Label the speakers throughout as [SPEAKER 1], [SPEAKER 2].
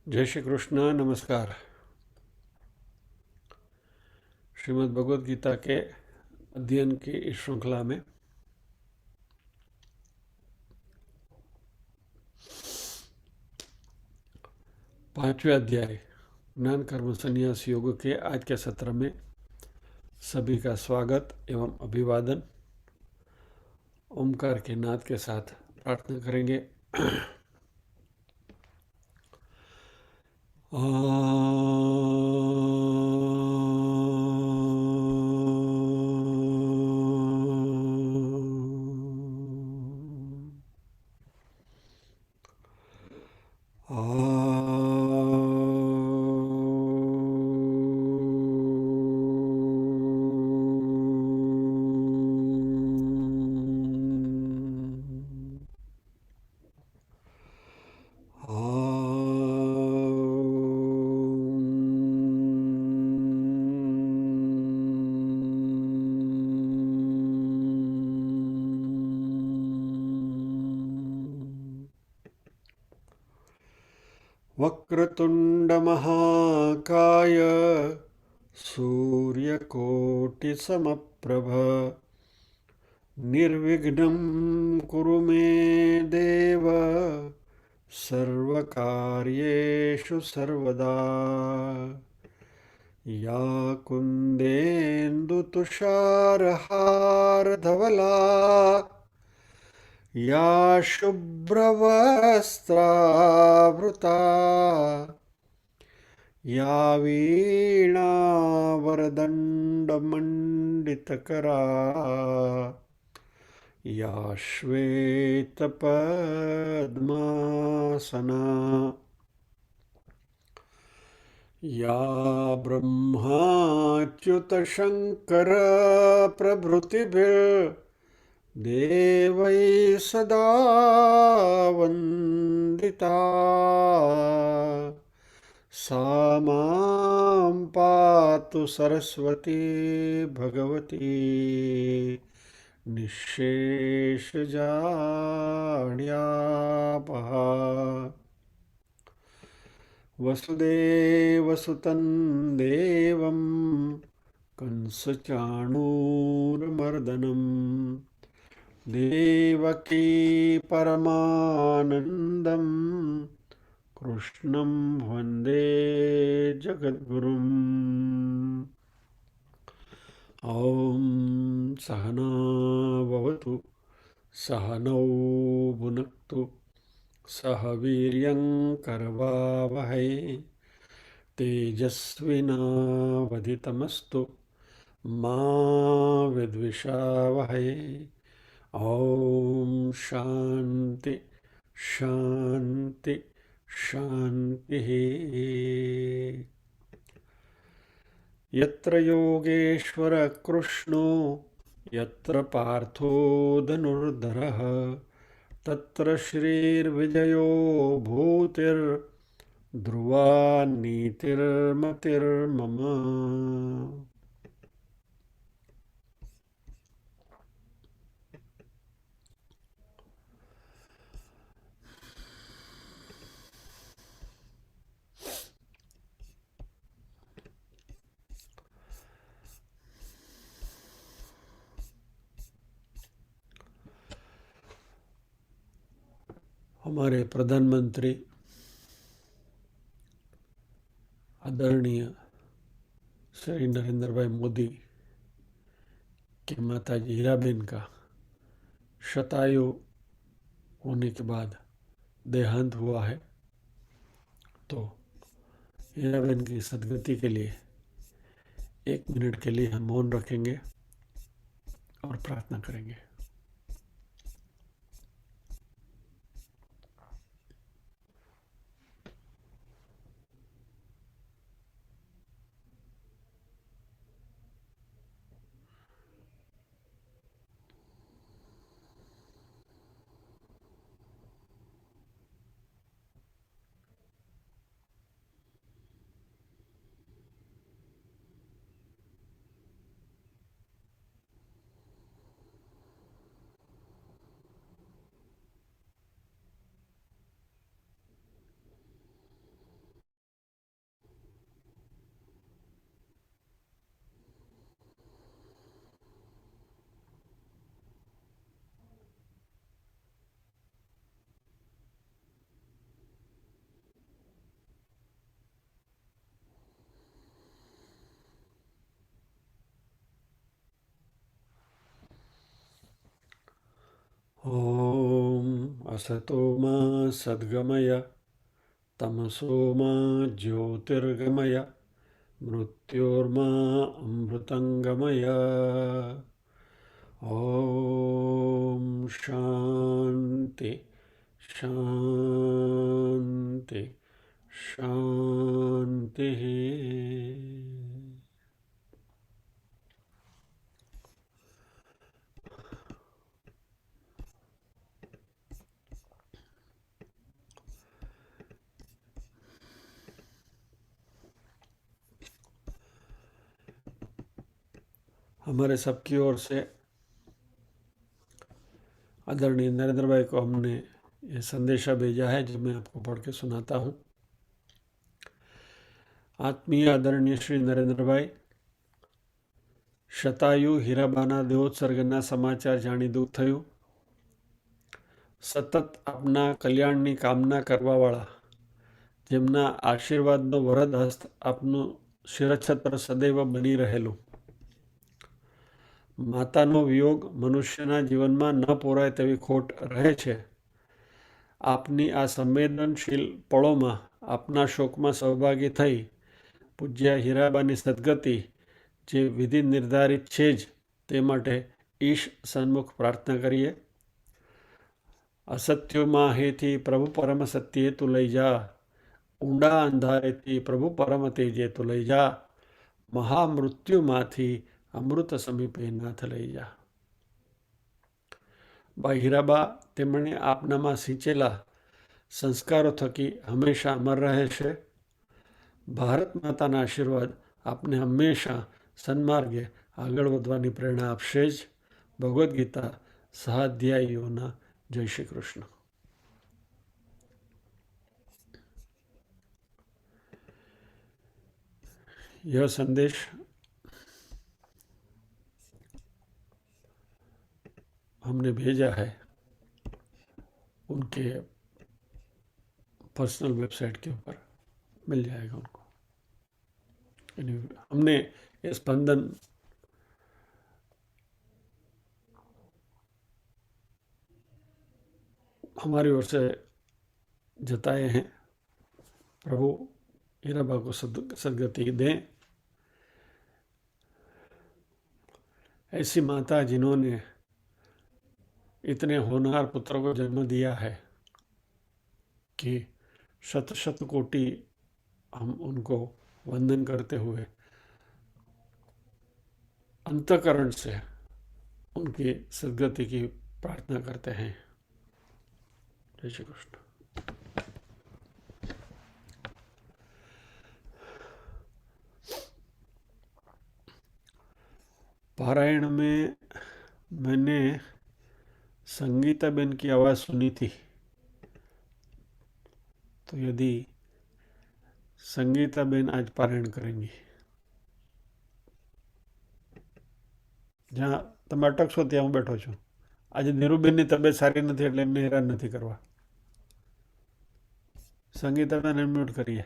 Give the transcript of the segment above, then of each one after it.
[SPEAKER 1] जय श्री कृष्ण। नमस्कार। श्रीमद् भगवद गीता के अध्ययन की इस श्रृंखला में 5वें अध्याय ज्ञान कर्म संन्यास योग के आज के सत्र में सभी का स्वागत एवं अभिवादन। ओमकार के नाद के साथ प्रार्थना करेंगे। वक्रतुंड महाकाय सूर्यकोटिसमप्रभ निर्विघ्नं कुरु मे देव सर्वकार्येषु सर्वदा। या कुन्देन्दुतुषारहारधवला या शुभ्रवस्त्रावृता या वीणावरदण्डमण्डितकरा या श्वेतपद्मासना या ब्रह्माच्युतशङ्करप्रभृतिभिर्देवैः सदा वन्दिता। सा मां पातु सरस्वती भगवती निःशेषजाड्यापहा। वसुदेवसुतं देवं कंसचाणूरमर्दनं देवकी परमानन्दं कृष्णं वन्दे जगद्गुरुम्। ॐ सहना भवतु सहनौ भुनक्तु सह वीर्यं करवावहै तेजस्विनावधितमस्तु मा विद्विषावहै। ॐ शान्ति शान्ति शान्तिः। यत्र योगेश्वर कृष्णो यत्र पार्थो धनुर्धरः तत्र श्रीर्विजयो भूतिर्ध्रुवा नीतिर्मतिर्मम। हमारे प्रधानमंत्री आदरणीय श्री नरेंद्र भाई मोदी की माताजी हीराबेन का शतायु होने के बाद देहांत हुआ है, तो हीराबेन की सद्गति के लिए 1 मिनट के लिए हम मौन रखेंगे और प्रार्थना करेंगे। ॐ असतो मा सद्गमय तमसो मा ज्योतिर्गमय मृत्योर्मा अमृतंगमय। ॐ शांति शांति शांति। हमारे सबकी ओर से आदरणीय नरेंद्र भाई को हमने ये संदेशा भेजा है जो मैं आपको पढ़ के सुनाता हूँ। आत्मीय आदरणीय श्री नरेंद्र भाई, शतायु हीराबाना देवोत्सर्गना समाचार जाणी दुख थयुं। सतत आपना कल्याणनी कामना करवावाळा जेमना आशीर्वादनो वरद हस्त आपનું શિરછત્ર સદૈવ બની રહેલું। માતાનો વિયોગ મનુષ્યના જીવનમાં ન પૂરાય તેવી ખોટ રહે છે। આપની આ સંવેદનશીલ પળોમાં આપના શોકમાં સહભાગી થઈ પૂજ્ય હીરાબાની સદગતિ જે વિધિ નિર્ધારિત છે જ તે માટે ઈશ સન્મુખ પ્રાર્થના કરીએ। અસત્યોમાં હેથી પ્રભુ પરમ સત્યે તું લઈ જા, ઊંડા અંધારેથી પ્રભુ પરમ તેજે તું લઈ જા, મહામૃત્યુમાંથી અમૃત સમીપે નાથ લઈ જા। બા હીરાબા તેમણે આપનામાં સિંચેલા સંસ્કારો થકી હંમેશા અમર રહે છે। ભારત માતાના આશીર્વાદ આપને હંમેશા સન્માર્ગે આગળ વધવાની પ્રેરણા આપશે જ। ભગવદ્ ગીતા સહાધ્યાયીઓના જય શ્રી કૃષ્ણ। यह संदेश हमने भेजा है उनके पर्सनल वेबसाइट के ऊपर मिल जाएगा उनको। हमने ये स्पंदन हमारी ओर से जताए हैं। प्रभु हीराबा को सदगति दें। ऐसी माता जिन्होंने इतने होनहार पुत्र को जन्म दिया है कि शत शत कोटि हम उनको वंदन करते हुए अंतःकरण से उनकी सद्गति की प्रार्थना करते हैं। जय श्री कृष्ण। पारायण में मैंने संगीताबेन की आवाज़ सुनी थी, तो यदि संगीताबेन आज पारायण करेंगी, જ્યાં તમે અટકશો ત્યાં હું બેઠો છું। આજે નીરુબેનની તબિયત સારી નથી એટલે એમને હેરાન નથી કરવા। સંગીતાબેન અનમ્યુટ કરીએ।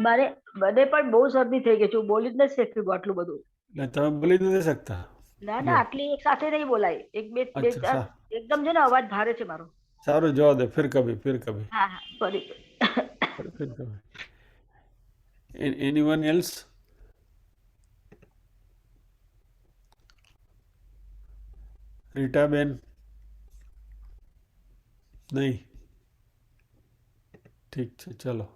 [SPEAKER 2] મારે બધે પણ બહુ શરદી થઈ ગઈ છે, હું બોલી જ નથી શકતી આટલું બધું।
[SPEAKER 1] એટલે તમે બોલી નથી શકતા?
[SPEAKER 2] ના ના, આટલી એક સાથે નહીં બોલાય। એક બે બે
[SPEAKER 1] अच्छा,
[SPEAKER 2] ચાર એકદમ છે ને અવાજ ભારે છે મારો।
[SPEAKER 1] सारू जवा दे, फिर कभी
[SPEAKER 2] હા હા, ફરી
[SPEAKER 1] फिर कभी। Anyone else? रीटा बेन? नहीं? ठीक है, चलो।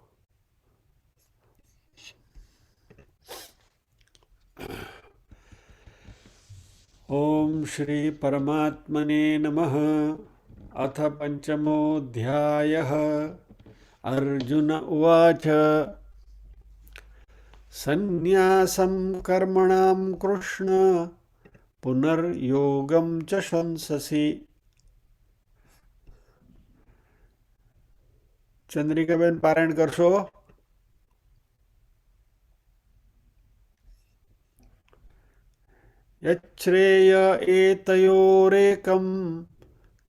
[SPEAKER 1] ओम श्री परमात्मने नमः। अथ पंचमोऽध्यायः। अर्जुन उवाच सन्न्यासं कर्मणां कृष्ण पुनर्योगं च शंससि। चंद्रिकाबेन पारायण करशो? यच्छ्रेय एतयोरेकं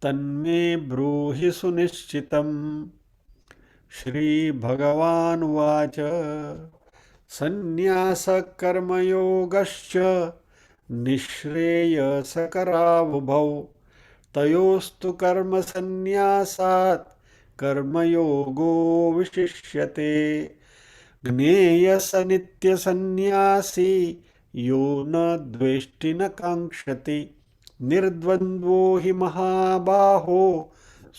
[SPEAKER 1] तन्मे ब्रूहि सुनिश्चितं। श्रीभगवानुवाच सन्न्यासकर्मयोगश्च निःश्रेयसकरावुभौ तयोस्तु कर्मसन्न्यासात् कर्मयोगो विशिष्यते ज्ञेयस नित्यसन्न्यासी यो न द्वेष्टि न काङ्क्षति निर्द्वन्द्वो हि महाबाहो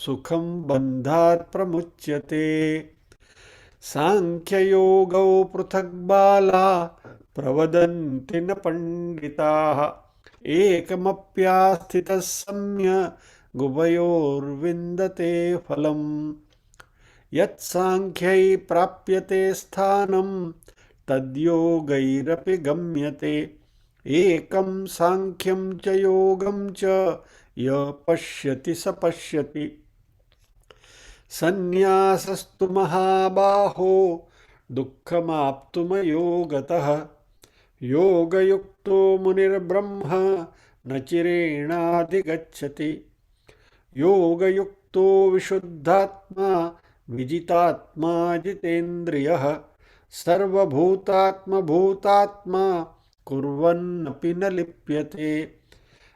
[SPEAKER 1] सुखं बन्धात् प्रमुच्यते सांख्ययोगौ पृथक् बाला प्रवदन्ति न पण्डिताः एकमप्यास्थितः सम्यग् उभयोर्विन्दते फलम् यत्साङ्ख्यै प्राप्यते स्थानं तद्योगैरपि गम्यते एकं साङ्ख्यं च योगं च य पश्यति स पश्यति सन्न्यासस्तु महाबाहो दुःखमाप्तुमयोगतः योगयुक्तो मुनिर्ब्रह्म न चिरेणाधिगच्छति योगयुक्तो विशुद्धात्मा विजितात्मा जितेन्द्रियः सर्वभूतात्मभूतात्मा कुर्वन्नपि न लिप्यते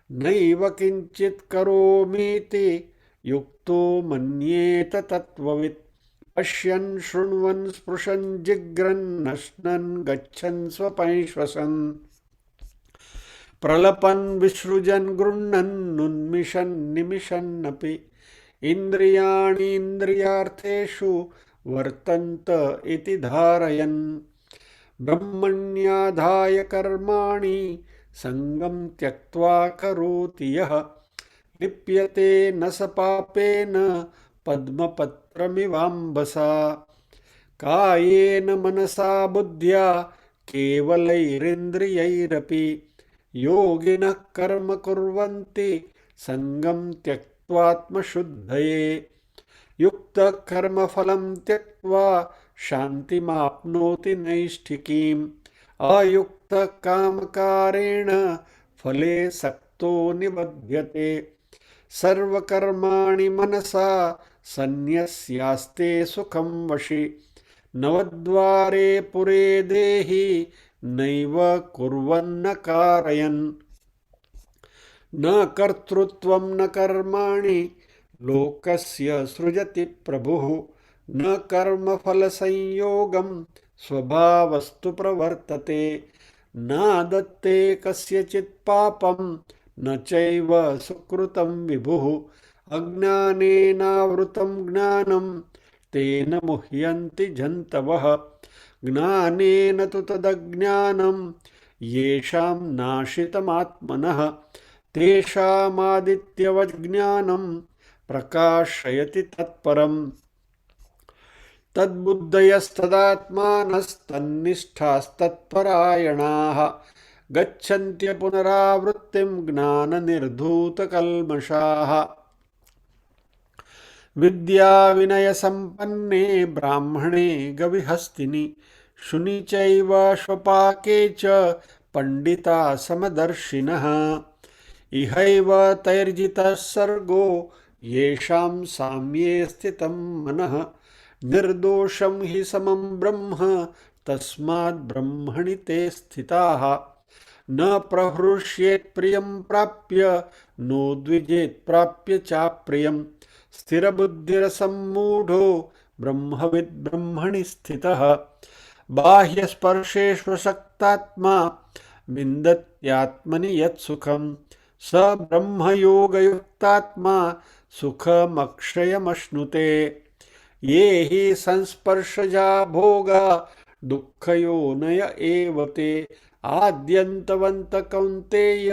[SPEAKER 1] नैव किञ्चित् करोमीति युक्तो मन्येत तत्त्ववित् पश्यन् शृण्वन् स्पृशन् जिघ्रन् नश्नन् गच्छन् स्वपैश्वसन् प्रलपन् विसृजन् गृह्णन् उन्मिषन् निमिषन्नपि इन्द्रियाणीन्द्रियार्थेषु वर्तन्त इति धारयन् ब्रह्मण्याधाय कर्माणि सङ्गं त्यक्त्वा करोति यः लिप्यते न स पापेन पद्मपत्रमिवाम्बसा कायेन मनसा बुद्ध्या केवलैरिन्द्रियैरपि योगिनः कर्म कुर्वन्ति सङ्गं त्यक्त्वात्मशुद्धये युक्तः कर्मफलं त्यक्त्वा शान्तिमाप्नोति नैष्ठिकीम् अयुक्तः कामकारेण फले सक्तो निबध्यते सर्वकर्माणि मनसा सन्न्यस्यास्ते सुखं वशि नवद्वारे पुरे देहि नैव कुर्वन्न कारयन् न कर्तृत्वं न कर्माणि लोकस्य सृजति प्रभुः न कर्मफलसंयोगं स्वभावस्तु प्रवर्तते नादत्ते कस्यचित् पापं न चैव सुकृतं विभुः अज्ञानेनावृतं ज्ञानं तेन मुह्यन्ति जन्तवः ज्ञानेन तु तदज्ञानं येषां नाशितमात्मनः तेषामादित्यवज्ञानं प्रकाशयति तत्परम् तद्बुद्धयस्तदात्मानस्तन्निष्ठास्तत्परायणाः गच्छन्त्य पुनरावृत्तिं ज्ञाननिर्धूतकल्मषाः विद्याविनयसम्पन्ने ब्राह्मणे गविहस्तिनि शुनि चैव श्वपाके च पण्डिता समदर्शिनः इहैव तैर्जितः सर्गो येषां साम्ये स्थितं मनः निर्दोषं हि समं ब्रह्म तस्माद् ब्रह्मणि ते स्थिताः न प्रहृष्येत् प्रियं प्राप्य नोद्विजेत् प्राप्य चाप्रियं स्थिरबुद्धिरसम्मूढो ब्रह्मविद् ब्रह्मणि स्थितः बाह्यस्पर्शेष्वशक्तात्मा विन्दत्यात्मनि यत्सुखं स ब्रह्मयोगयुक्तात्मा सुखमक्षयमश्नुते ये हि संस्पर्शजा भोगा दुःखयोनय एव ते आद्यन्तवन्त कौन्तेय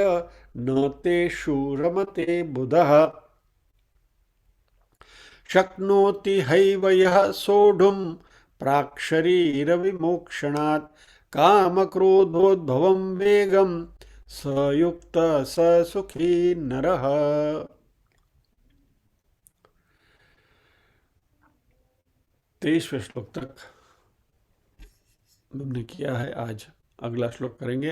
[SPEAKER 1] न तेषु रमते बुधः शक्नोति हैव यः सोढुं प्राक्शरीरविमोक्षणात् कामक्रोधोद्भवं वेगं स युक्त स सुखी नरः। 23वें श्लोक तक हमने किया है। आज अगला श्लोक करेंगे।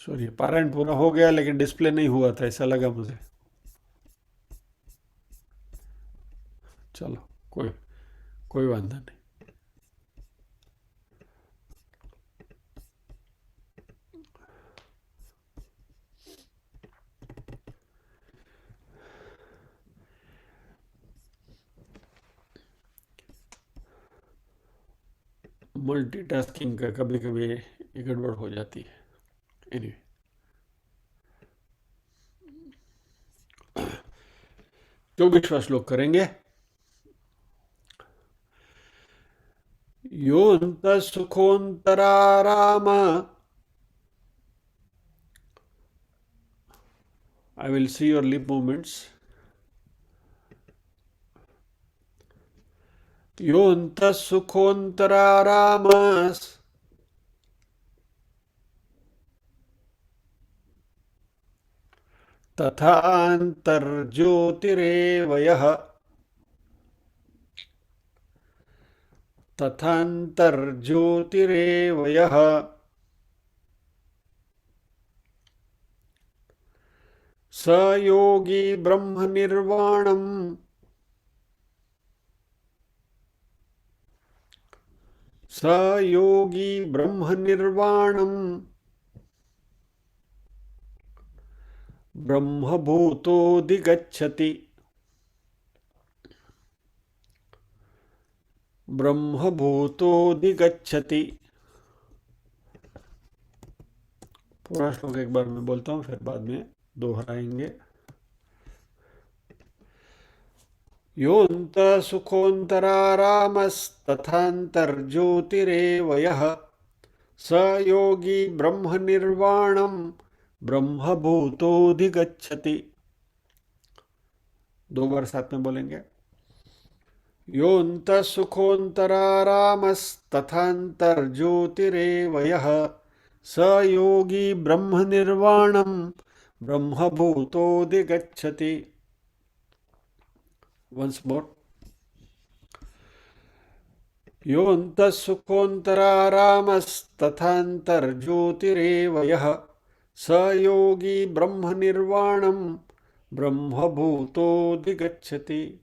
[SPEAKER 1] सॉरी, पारायण पूरा हो गया लेकिन डिस्प्ले नहीं हुआ था, ऐसा लगा मुझे। चलो, कोई कोई वांधा नहीं। मल्टीटास्किंग का कभी कभी ये गड़बड़ हो जाती है। एनीवे, 24वां श्लोक करेंगे। योऽन्तः सुखोऽन्तराराम, I will see your lip movements. योऽन्तः सुखोऽन्तराराम तथान्तर्ज्योतिरेव यः, तथान्तर्ज्योतिरेव यः स योगी ब्रह्मनिर्वाणम्, स योगी ब्रह्मनिर्वाणम् ब्रह्मभूतोऽधिगच्छति, ब्रह्मभूतोऽधिगच्छति। पूरा श्लोक एक बार मैं बोलता हूँ, फिर बाद में दोहराएंगे। योऽन्तः सुखोऽन्तरारामस्तथान्तर्ज्योतिरेव यः स योगी ब्रह्मनिर्वाणम् ब्रह्मभूतोऽधिगच्छति। 2 बार साथ में बोलेंगे। योऽन्तः सुखोऽन्तरारामस्तथान्तर्ज्योतिरेव यः स योगी ब्रह्मनिर्वाणम् ब्रह्मभूतोऽधिगच्छति। Once more. योऽन्तः सुखोऽन्तरारामस्तथान्तर्ज्योतिरेव यः स योगी ब्रह्मनिर्वाणम् ब्रह्मभूतोऽधिगच्छति।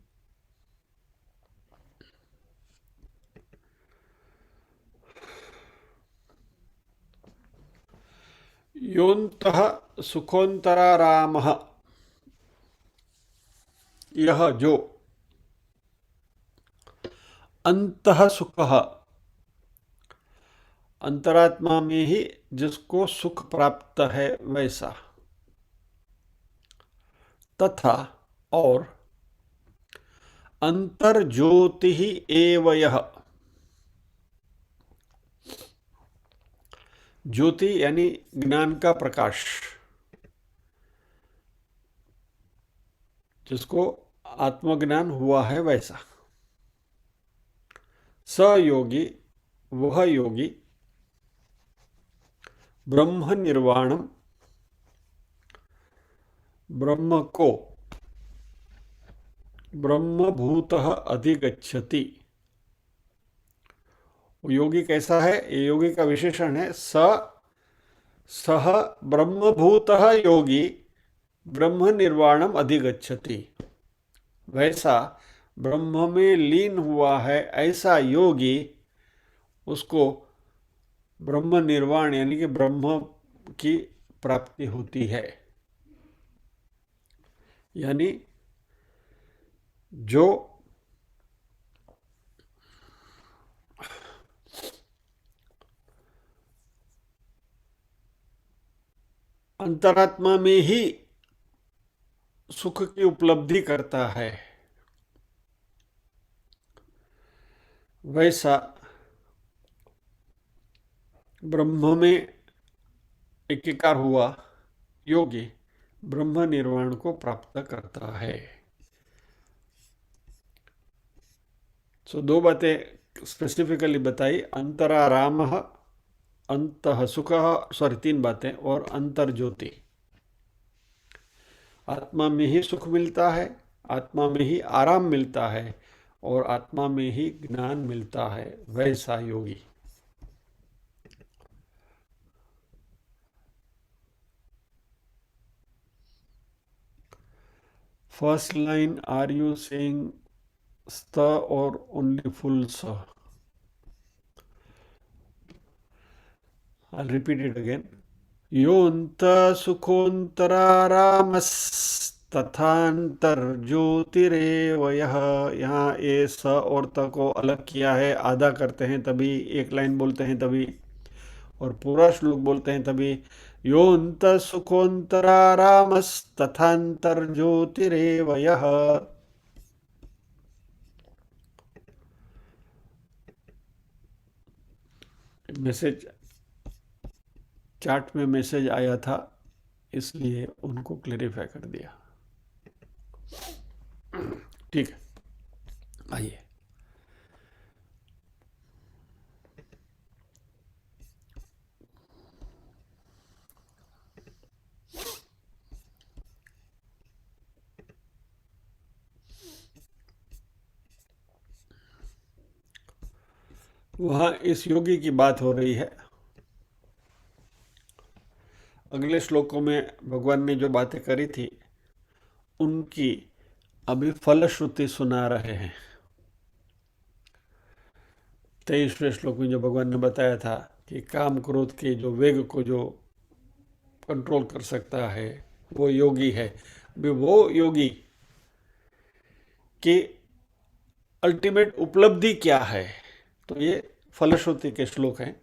[SPEAKER 1] योऽन्तः सुखोऽन्तरारामः, यह जो अंतः सुखः, अंतरात्मा में ही जिसको सुख प्राप्त है वैसा, तथा और अंतर्ज्योति ही एव यह, ज्योति यानी ज्ञान का प्रकाश, जिसको आत्मज्ञान हुआ है वैसा। स योगी, वह योगी, ब्रह्म निर्वाणम, ब्रह्म को ब्रह्मभूतः अधिगच्छति। योगी कैसा है? ये योगी का विशेषण है सह ब्रह्मभूतः योगी ब्रह्म निर्वाणम अधिगच्छति। वैसा ब्रह्म में लीन हुआ है ऐसा योगी, उसको ब्रह्म निर्वाण यानी कि ब्रह्म की प्राप्ति होती है। यानी जो अंतरात्मा में ही सुख की उपलब्धि करता है, वैसा ब्रह्म में एकीकार हुआ योगी ब्रह्म निर्वाण को प्राप्त करता है। सो 2 बातें स्पेसिफिकली बताई, अंतरारामः, अंतः सुखः, 3 बातें, और अंतर्ज्योति। आत्मा में ही सुख मिलता है, आत्मा में ही आराम मिलता है और आत्मा में ही ज्ञान मिलता है, वैसा योगी। First line, are you saying sta or only full sa? I'll repeat it again. योऽन्त सुखोऽन्तरारामस्तथान्तर ज्योतिरेव यः। यहाँ ए स और त को अलग किया है, आधा करते हैं तभी, एक लाइन बोलते हैं तभी, और पूरा श्लोक बोलते हैं तभी। योऽन्त सुखोऽन्तरारामस्तथान्तर ज्योतिरेव यः। मैसेज चैट में मैसेज आया था, इसलिए उनको क्लेरिफाई कर दिया। ठीक है, आइए। वहाँ इस योगी की बात हो रही है। अगले श्लोकों में भगवान ने जो बातें करी थी उनकी अभी फलश्रुति सुना रहे हैं। 23वें श्लोक में जो भगवान ने बताया था कि काम क्रोध के जो वेग को जो कंट्रोल कर सकता है वो योगी है। अभी वो योगी की अल्टीमेट उपलब्धि क्या है, तो ये फलश्रुति के श्लोक हैं।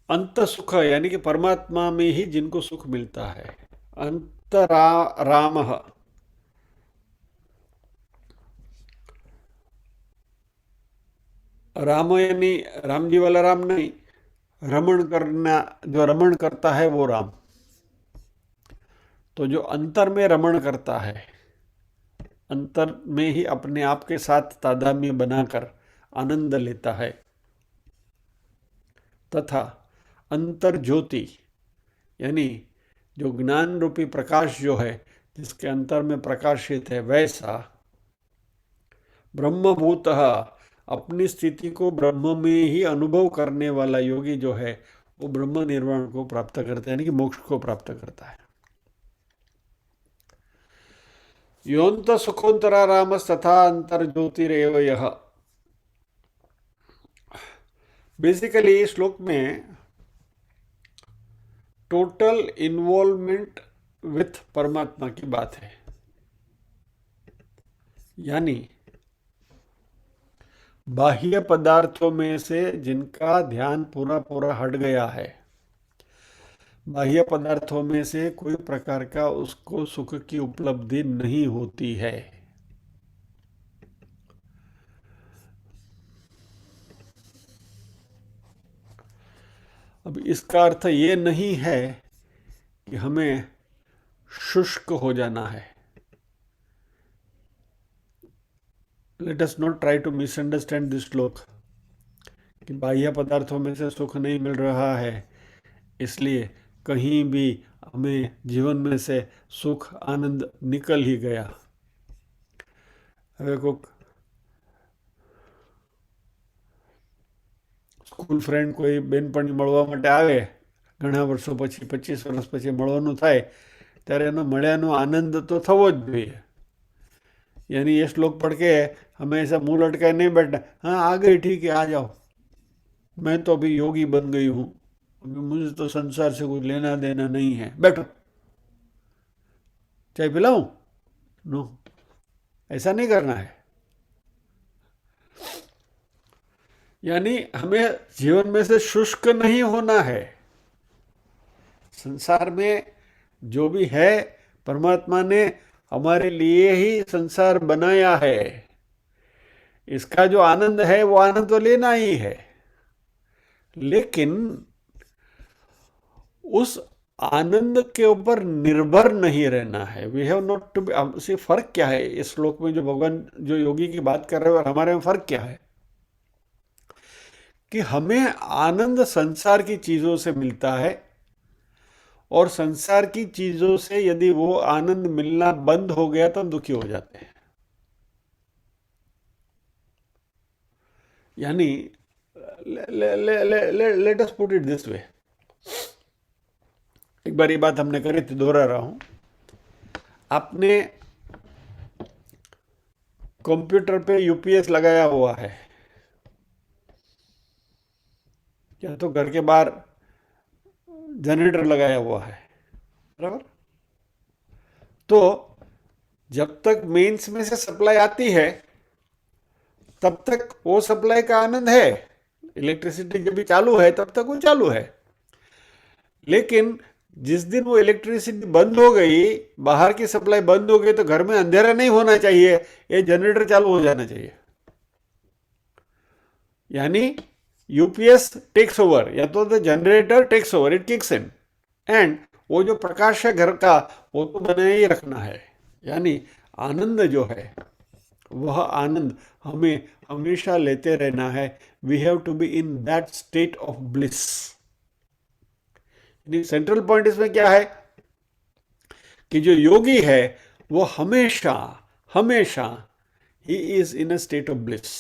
[SPEAKER 1] अंत सुख यानी कि परमात्मा में ही जिनको सुख मिलता है। अंतराराम, राम यानी राम जी वाला राम नहीं, रमण करना, जो रमण करता है वो राम। तो जो अंतर में रमण करता है, अंतर में ही अपने आप के साथ तादात्म्य बनाकर आनंद लेता है, तथा अंतर ज्योति यानी जो ज्ञान रूपी प्रकाश जो है, जिसके अंतर में प्रकाशित है, वैसा ब्रह्मभूतः अपनी स्थिति को ब्रह्म में ही अनुभव करने वाला योगी जो है वो ब्रह्म निर्वाण को प्राप्त करता है, यानी कि मोक्ष को प्राप्त करता है। योऽन्त सुखोऽन्तरारामस्तथा अंतर ज्योतिरेव यः। बेसिकली इस श्लोक में टोटल इन्वॉल्वमेंट विथ परमात्मा की बात है, यानी बाह्य पदार्थों में से जिनका ध्यान पूरा पूरा हट गया है, बाह्य पदार्थों में से कोई प्रकार का उसको सुख की उपलब्धि नहीं होती है। अब इसका अर्थ ये नहीं है कि हमें शुष्क हो जाना है। Let us not try to misunderstand this shloka कि बाह्य पदार्थों में से सुख नहीं मिल रहा है इसलिए कहीं भी हमें जीवन में से सुख आनंद निकल ही गया। હવે કોક સ્કૂલ ફ્રેન્ડ કોઈ બેનપણી મળવા માટે આવે, ઘણા વર્ષો પછી 25 વર્ષ પછી મળવાનું થાય ત્યારે એનો મળ્યાનો આનંદ તો થવો જ જોઈએ। यानी ये श्लोक पढ़ के हमेशा मुंह लटकाए नहीं बैठना, हाँ आ गई ठीक है आ जाओ, मैं तो अभी योगी बन गई हूँ, अभी मुझे तो संसार से कुछ लेना देना नहीं है, बैठो चाय पिलाऊं? नो, ऐसा नहीं करना है। यानी हमें जीवन में से शुष्क नहीं होना है। संसार में जो भी है परमात्मा ने हमारे लिए ही संसार बनाया है, इसका जो आनंद है वो आनंद तो लेना ही है, लेकिन उस आनंद के ऊपर निर्भर नहीं रहना है। वी हैव नॉट टू से फर्क क्या है इस श्लोक में जो भगवान जो योगी की बात कर रहे हैं और हमारे में फर्क क्या है कि हमें आनंद संसार की चीजों से मिलता है और संसार की चीजों से यदि वो आनंद मिलना बंद हो गया तो हम दुखी हो जाते हैं। यानी let us put it this way, एक बार ये बात हमने करी थी, दोहरा रहा हूं। आपने कंप्यूटर पे यूपीएस लगाया हुआ है, या तो घर के बाहर जनरेटर लगाया हुआ है, बराबर। तो जब तक मेंस में से सप्लाई आती है तब तक वो सप्लाई का आनंद है। इलेक्ट्रिसिटी जब भी चालू है तब तक वो चालू है। लेकिन जिस दिन वो इलेक्ट्रिसिटी बंद हो गई, बाहर की सप्लाई बंद हो गई, तो घर में अंधेरा नहीं होना चाहिए, ये जनरेटर चालू हो जाना चाहिए। यानी यूपीएस टेक्स ओवर, या तो the generator takes over, it kicks in, and वो जो प्रकाश है घर का वो तो बनाए ही रखना है। यानी आनंद जो है वह आनंद हमें हमेशा लेते रहना है। We have to be in that state of bliss. Central point इसमें क्या है कि जो योगी है वो हमेशा हमेशा he is in a state of bliss,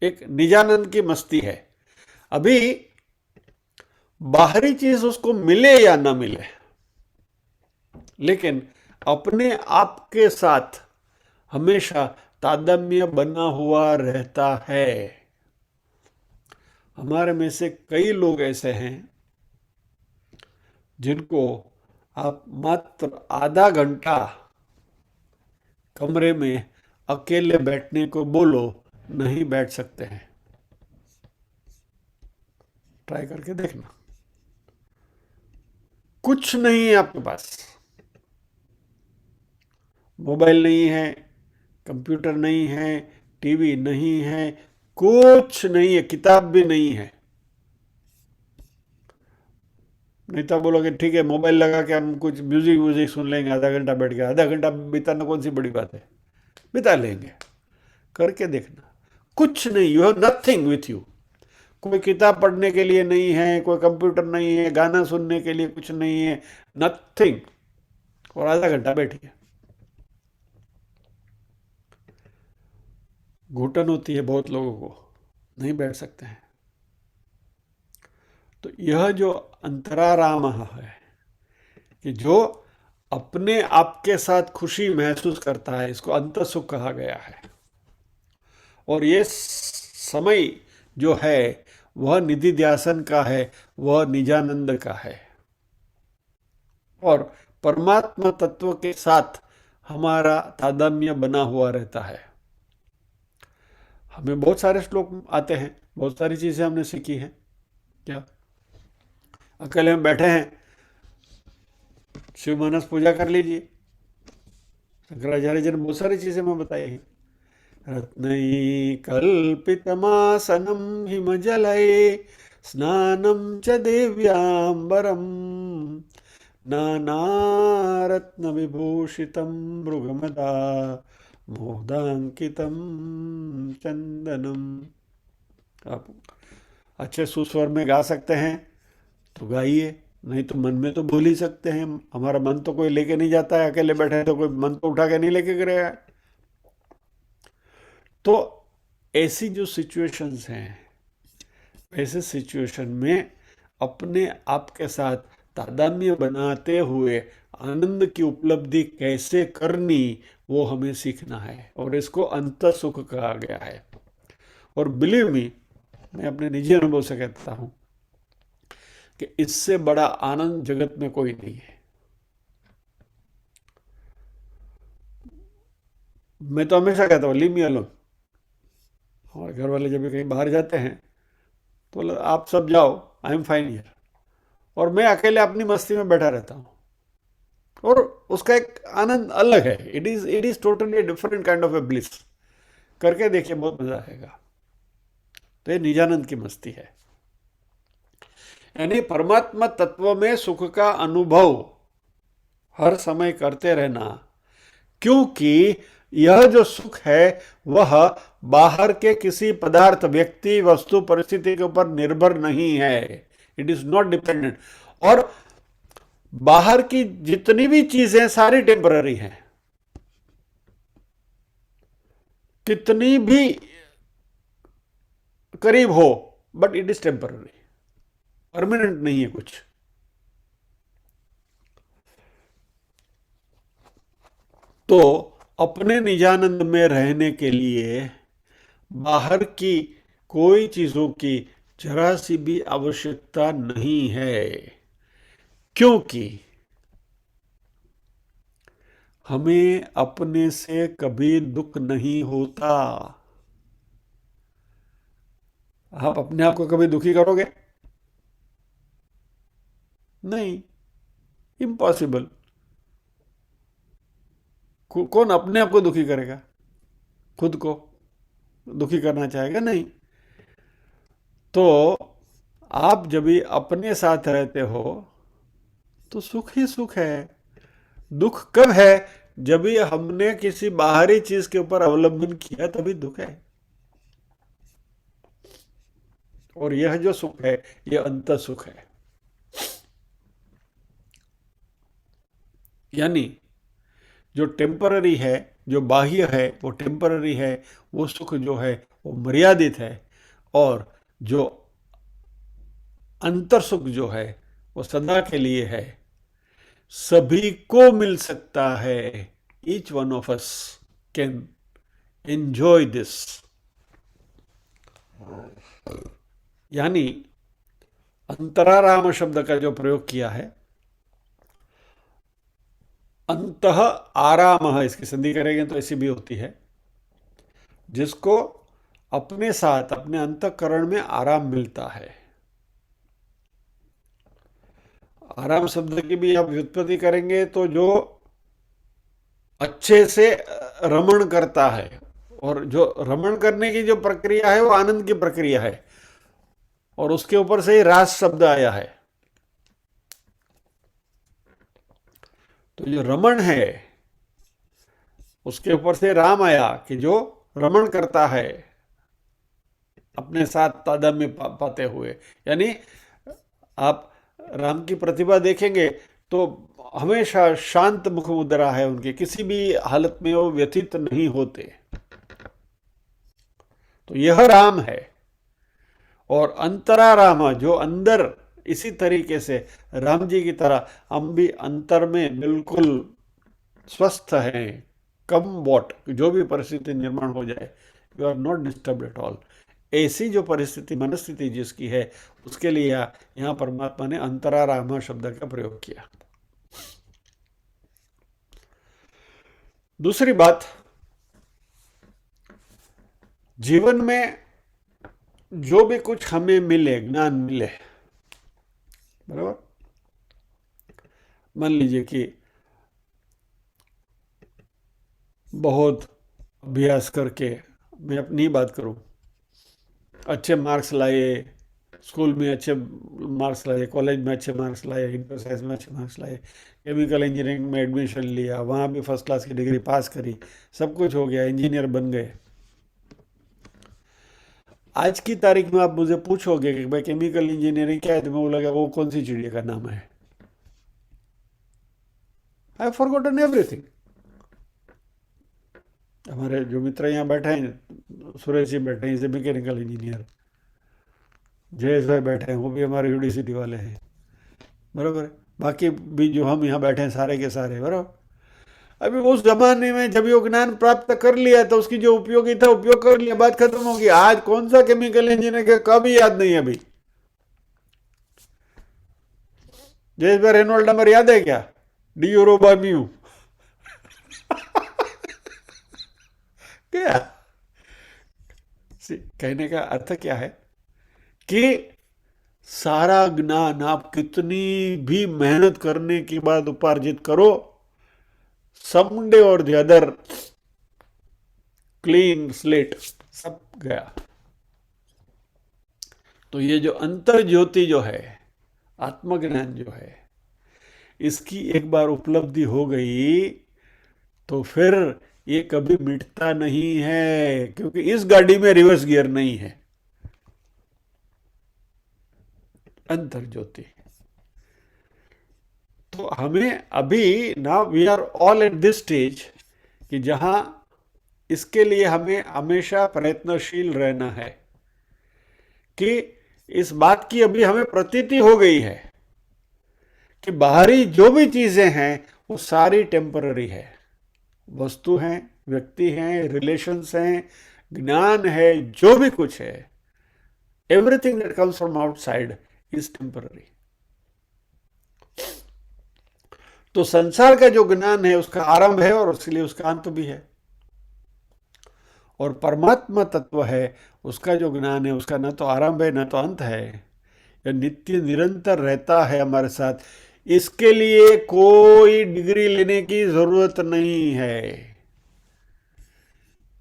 [SPEAKER 1] एक निजानंद की मस्ती है। अभी बाहरी चीज उसको मिले या ना मिले, लेकिन अपने आप के साथ हमेशा तादात्म्य बना हुआ रहता है। हमारे में से कई लोग ऐसे हैं जिनको आप मात्र आधा घंटा कमरे में अकेले बैठने को बोलो, नहीं बैठ सकते हैं। ट्राई करके देखना। कुछ नहीं है आपके पास, मोबाइल नहीं है, कंप्यूटर नहीं है, टीवी नहीं है, कुछ नहीं है, किताब भी नहीं है। नहीं तो बोलोगे ठीक है मोबाइल लगा के हम कुछ म्यूजिक व्यूजिक सुन लेंगे आधा घंटा बैठ के। आधा घंटा बिताना कौन सी बड़ी बात है, बिता लेंगे। करके देखना। कुछ नहीं, you have nothing with you. कोई किताब पढ़ने के लिए नहीं है, कोई कंप्यूटर नहीं है, गाना सुनने के लिए कुछ नहीं है, नथिंग। और आधा घंटा बैठिए। घुटन होती है बहुत लोगों को, नहीं बैठ सकते हैं। तो यह जो अंतराराम है कि जो अपने आप के साथ खुशी महसूस करता है, इसको अंत सुख कहा गया है। और ये समय जो है वह निधि ध्यासन का है, वह निजानंद का है। और परमात्मा तत्व के साथ हमारा तादात्म्य बना हुआ रहता है। हमें बहुत सारे श्लोक आते हैं, बहुत सारी चीजें हमने सीखी हैं। क्या अकेले हम बैठे हैं, शिव मानस पूजा कर लीजिए। शंकराचार्य जी ने बहुत सारी चीजें हमें बताई हैं। रत्नैः कल्पितमासनं हिमजलये स्नानं च देव्याम्बरं नानारत्नविभूषितं मृगमदा मोदाङ्कितं चन्दनम। आप अच्छे सुस्वर में गा सकते हैं तो गाइए, नहीं तो मन में तो भूल ही सकते हैं। हमारा मन तो कोई लेके नहीं जाता है, अकेले बैठे हैं तो कोई मन तो उठा के नहीं लेके गया। तो ऐसी जो सिचुएशंस हैं, ऐसे सिचुएशन में अपने आप के साथ तादात्म्य बनाते हुए आनंद की उपलब्धि कैसे करनी, वो हमें सीखना है। और इसको अंत सुख कहा गया है। और बिलीव मी, मैं अपने निजी अनुभव से कहता हूं कि इससे बड़ा आनंद जगत में कोई नहीं है। मैं तो हमेशा कहता हूँ लीव मी अलोन। और घर वाले जब भी कहीं बाहर जाते हैं तो बोला आप सब जाओ, आई एम फाइन हियर। और मैं अकेले अपनी मस्ती में बैठा रहता हूँ। और उसका एक आनंद अलग है। It is totally different kind of A bliss. करके देखिए, बहुत मजा आएगा। तो ये निजानंद की मस्ती है। यानी परमात्मा तत्व में सुख का अनुभव हर समय करते रहना, क्योंकि यह जो सुख है वह बाहर के किसी पदार्थ, व्यक्ति, वस्तु, परिस्थिति के ऊपर निर्भर नहीं है। It is not dependent. और बाहर की जितनी भी चीजें सारी टेम्पररी हैं, कितनी भी करीब हो, but it is temporary, permanent नहीं है कुछ। तो अपने निजानंद में रहने के लिए बाहर की कोई चीजों की जरा सी भी आवश्यकता नहीं है, क्योंकि हमें अपने से कभी दुख नहीं होता। आप अपने आप को कभी दुखी करोगे? नहीं, इम्पॉसिबल। कौन अपने आप को दुखी करेगा? खुद को दुखी करना चाहेगा? नहीं। तो आप जब भी अपने साथ रहते हो तो सुख ही सुख है। दुख कब है? जब भी हमने किसी बाहरी चीज के ऊपर अवलंबन किया तभी दुख है। और यह जो सुख है यह अंत सुख है। यानी जो टेम्पररी है, जो बाह्य है वो टेम्पररी है, वो सुख जो है वो मर्यादित है, और जो अंतर सुख जो है वो सदा के लिए है, सभी को मिल सकता है। Each one of us can enjoy this. यानी अंतराराम शब्द का जो प्रयोग किया है, अंतः आराम, इसकी संधि करेंगे तो ऐसी भी होती है, जिसको अपने साथ अपने अंतःकरण में आराम मिलता है। आराम शब्द की भी आप व्युत्पत्ति करेंगे तो जो अच्छे से रमण करता है, और जो रमण करने की जो प्रक्रिया है वो आनंद की प्रक्रिया है, और उसके ऊपर से ही रास शब्द आया है। तो जो रमण है उसके ऊपर से राम आया कि जो रमण करता है अपने साथ तादात्म्य पाते हुए। यानी आप राम की प्रतिभा देखेंगे तो हमेशा शांत मुख मुद्रा है उनकी, किसी भी हालत में वो व्यथित नहीं होते। तो यह राम है। और अंतरा राम, जो अंदर इसी तरीके से राम जी की तरह हम भी अंतर में बिल्कुल स्वस्थ हैं। कम वॉट, जो भी परिस्थिति निर्माण हो जाए, you are not disturb at all. ऐसी जो परिस्थिति मनस्थिति जिसकी है उसके लिए यहाँ परमात्मा ने अंतराराम शब्द का प्रयोग किया। दूसरी बात, जीवन में जो भी कुछ हमें मिले, ज्ञान मिले, बराबर, मान लीजिए कि बहुत अभ्यास करके, मैं अपनी बात करूं, अच्छे मार्क्स लाए, स्कूल में अच्छे मार्क्स लाए, कॉलेज में अच्छे मार्क्स लाए, इंटर साइंस में अच्छे मार्क्स लाए, केमिकल इंजीनियरिंग में एडमिशन लिया, वहाँ भी फर्स्ट क्लास की डिग्री पास करी, सब कुछ हो गया, इंजीनियर बन गए। आज की तारीख में आप मुझे पूछोगे कि भाई केमिकल इंजीनियरिंग क्या है, तो मैं बोलूँगा वो कौन सी चिड़िया का नाम है। I have forgotten everything. हमारे जो मित्र यहाँ बैठे हैं, सुरेश जी बैठे हैं, इसे मैकेनिकल इंजीनियर, जयेश भाई बैठे हैं, वो भी हमारे यूनिवर्सिटी वाले हैं, बराबर है। बाकी भी जो हम यहाँ बैठे हैं सारे के सारे, बराबर। अभी उस जमाने में जब ये ज्ञान प्राप्त कर लिया तो उसकी जो उपयोगिता उपयोग कर लिया, बात खत्म होगी। आज कौन सा केमिकल इंजीनियर का कभी याद नहीं है। अभी जयेश भाई रेनॉल्ड नंबर याद है क्या? डी यूरो बाय म्यू क्या? कहने का अर्थ क्या है कि सारा ज्ञान आप कितनी भी मेहनत करने के बाद उपार्जित करो, समडे और द अदर क्लीन स्लेट, सब गया। तो ये जो अंतर ज्योति जो है, आत्मज्ञान जो है, इसकी एक बार उपलब्धि हो गई तो फिर ये कभी मिटता नहीं है, क्योंकि इस गाड़ी में रिवर्स गियर नहीं है। अंतर ज्योति। तो हमें अभी now we are all at this stage कि जहां इसके लिए हमें हमेशा प्रयत्नशील रहना है कि इस बात की अभी हमें प्रतीति हो गई है कि बाहरी जो भी चीजें हैं वो सारी टेम्पररी है, वस्तु हैं, व्यक्ति हैं, रिलेशंस हैं, ज्ञान है, जो भी कुछ है, everything that comes from outside is temporary. तो संसार का जो ज्ञान है उसका आरंभ है और इसलिए उसका अंत भी है, और परमात्मा तत्व है उसका जो ज्ञान है उसका न तो आरंभ है न तो अंत है, यह नित्य निरंतर रहता है हमारे साथ। इसके लिए कोई डिग्री लेने की जरूरत नहीं है।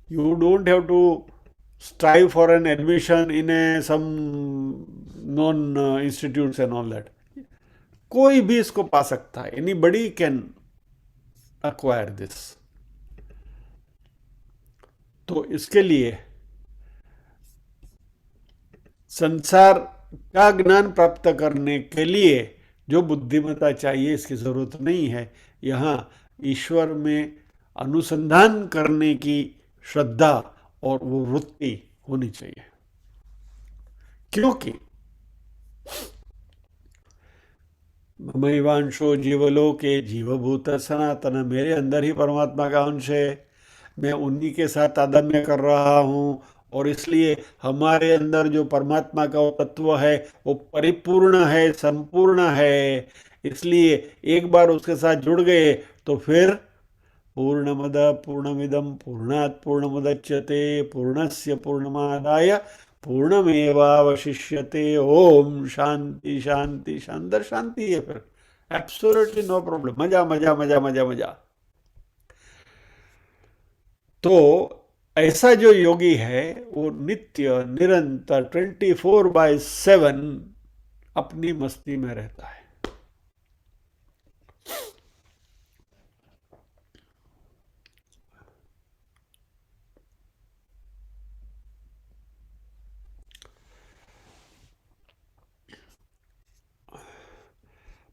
[SPEAKER 1] You don't have to strive for an admission in some non institutes and all that. कोई भी इसको पा सकता है, anybody can acquire this. तो इसके लिए संसार का ज्ञान प्राप्त करने के लिए जो बुद्धिमत्ता चाहिए इसकी जरूरत नहीं है। यहाँ ईश्वर में अनुसंधान करने की श्रद्धा और वो वृत्ति होनी चाहिए, क्योंकि ममैवांशो जीवलोके जीवभूत सनातन, मेरे अंदर ही परमात्मा का अंश है, मैं उन्हीं के साथ तादात्म्य कर रहा हूँ, और इसलिए हमारे अंदर जो परमात्मा का वो तत्व है वो परिपूर्ण है, संपूर्ण है। इसलिए एक बार उसके साथ जुड़ गए तो फिर पूर्णमद पूर्णमिदं पूर्णात् पूर्णमुदच्यते पूर्णस्य पूर्णमादाय पूर्णमेवावशिष्यते। ओम शांति शांति शांति, शांति है फिर, एब्सोल्युटली नो प्रॉब्लम, मजा मजा मजा मजा मजा। तो ऐसा जो योगी है वो नित्य निरंतर 24/7 अपनी मस्ती में रहता है।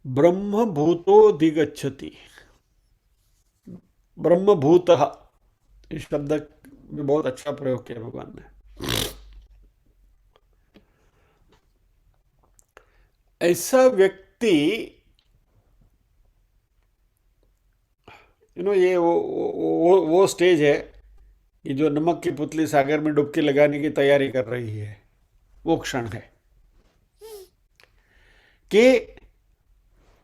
[SPEAKER 1] ब्रह्मभूतोऽधिगच्छति, ब्रह्मभूतः, इस शब्द में बहुत अच्छा प्रयोग किया भगवान ने। ऐसा व्यक्ति ये वो स्टेज है कि जो नमक की पुतली सागर में डुबकी लगाने की तैयारी कर रही है, वो क्षण है कि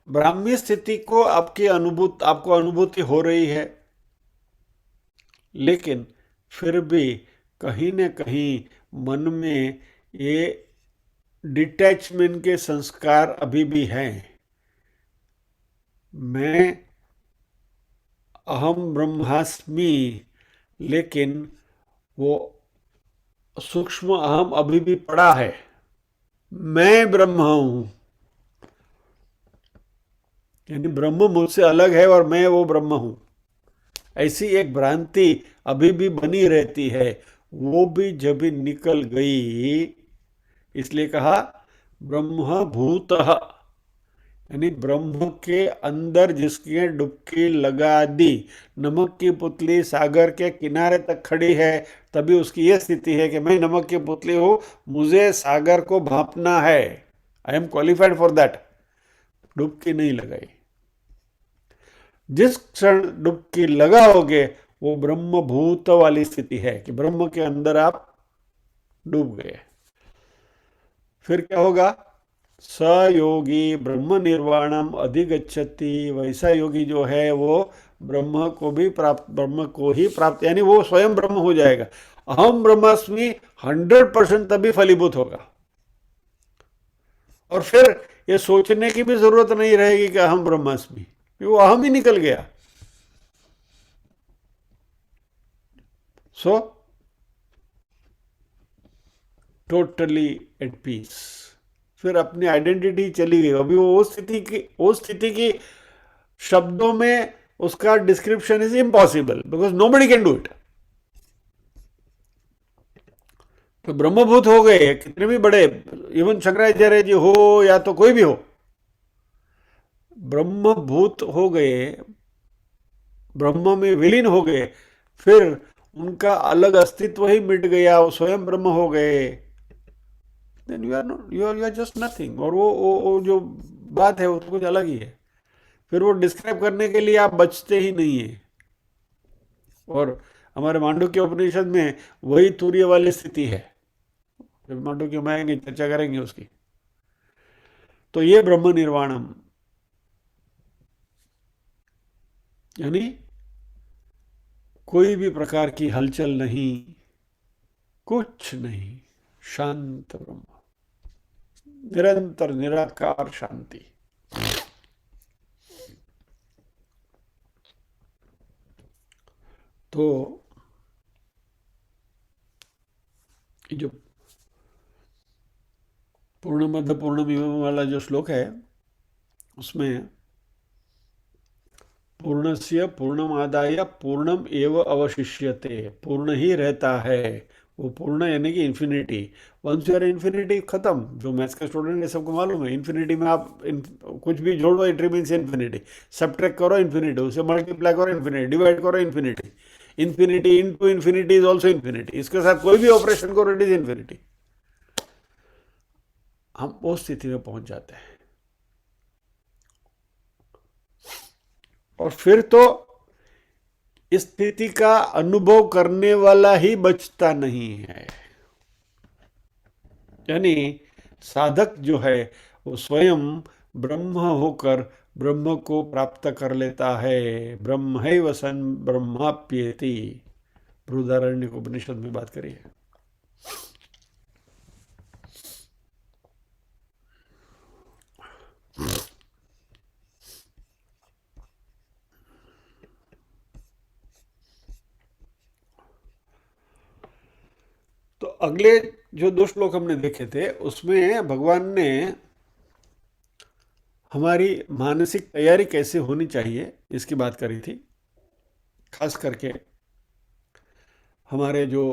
[SPEAKER 1] ब्राह्मी स्थिति को आपको अनुभूति हो रही है, लेकिन फिर भी कहीं न कहीं मन में ये डिटैचमेंट के संस्कार अभी भी हैं। मैं अहम ब्रह्मास्मि, लेकिन वो सूक्ष्म अहम अभी भी पड़ा है, मैं ब्रह्म हूं, यानी ब्रह्म मुझसे अलग है और मैं वो ब्रह्म हूं। ऐसी एक भ्रांति अभी भी बनी रहती है, वो भी जब भी निकल गई, इसलिए कहा ब्रह्म भूतः, यानी ब्रह्म के अंदर जिसकी डुबकी लगा दी, नमक की पुतली सागर के किनारे तक खड़ी है, तभी उसकी यह स्थिति है कि मैं नमक की पुतली हूं, मुझे सागर को भांपना है, I am qualified for that. डुबकी नहीं लगाई, जिस क्षण डुबकी लगाओगे वो ब्रह्मभूत वाली स्थिति है कि ब्रह्म के अंदर आप डूब गए। फिर क्या होगा? स योगी ब्रह्म निर्वाणम अधिगच्छति, वैसा योगी जो है वो ब्रह्म को ही प्राप्त, यानी वो स्वयं ब्रह्म हो जाएगा। अहम ब्रह्मास्मि 100% तभी फलीभूत होगा, और फिर ये सोचने की भी जरूरत नहीं रहेगी कि अहम ब्रह्मास्मि, वो अहम ही निकल गया। सो टोटली एट पीस, फिर अपनी आइडेंटिटी चली गई। अभी वो स्थिति की शब्दों में उसका description is impossible, because nobody can do it. तो ब्रह्मभूत हो गए कितने भी बड़े, इवन शंकराचार्य जी हो या तो कोई भी हो, ब्रह्मभूत हो गए, ब्रह्म में विलीन हो गए, फिर उनका अलग अस्तित्व ही मिट गया, वो स्वयं ब्रह्म हो गए। Then you are just nothing. और वो जो बात है वो तो कुछ अलग ही है। फिर वो डिस्क्राइब करने के लिए आप बचते ही नहीं है। और हमारे मांडुक्य उपनिषद में वही तूर्य वाली स्थिति है। जब मांडुक्य में आएंगे चर्चा करेंगे उसकी। तो ये ब्रह्म निर्वाणम, यानी कोई भी प्रकार की हलचल नहीं, कुछ नहीं, शांत ब्रह्म, निरंतर निराकार शांति। तो जो पूर्णमद पूर्णमिदं वाला जो श्लोक है उसमें पूर्णस्य पूर्णमादाय पूर्णम एव अवशिष्यते, पूर्ण ही रहता है। वो पूर्ण यानी कि इन्फिनिटी। वंस यूर इन्फिनिटी खत्म। जो मैथ्स का स्टूडेंट है सबको मालूम है, इन्फिनिटी में आप कुछ भी जोड़ो, इट रिमीन्स इन्फिनिटी। सब्ट्रैक्ट करो इन्फिनिटी, उसे मल्टीप्लाई करो इन्फिनिटी, डिवाइड करो infinity. Infinity into infinity is also infinity. इसके साथ कोई भी ऑपरेशन करो, इट इज इन्फिनिटी। हम उस स्थिति में पहुंच जाते हैं। और फिर तो इस स्थिति का अनुभव करने वाला ही बचता नहीं है। यानी साधक जो है वो स्वयं ब्रह्म होकर ब्रह्म को प्राप्त कर लेता है। ब्रह्मैव सन् ब्रह्माप्येति, बृहदारण्यक उपनिषद में बात करी है। तो अगले जो 2 श्लोक हमने देखे थे उसमें भगवान ने हमारी मानसिक तैयारी कैसे होनी चाहिए इसकी बात करी थी। खास करके हमारे जो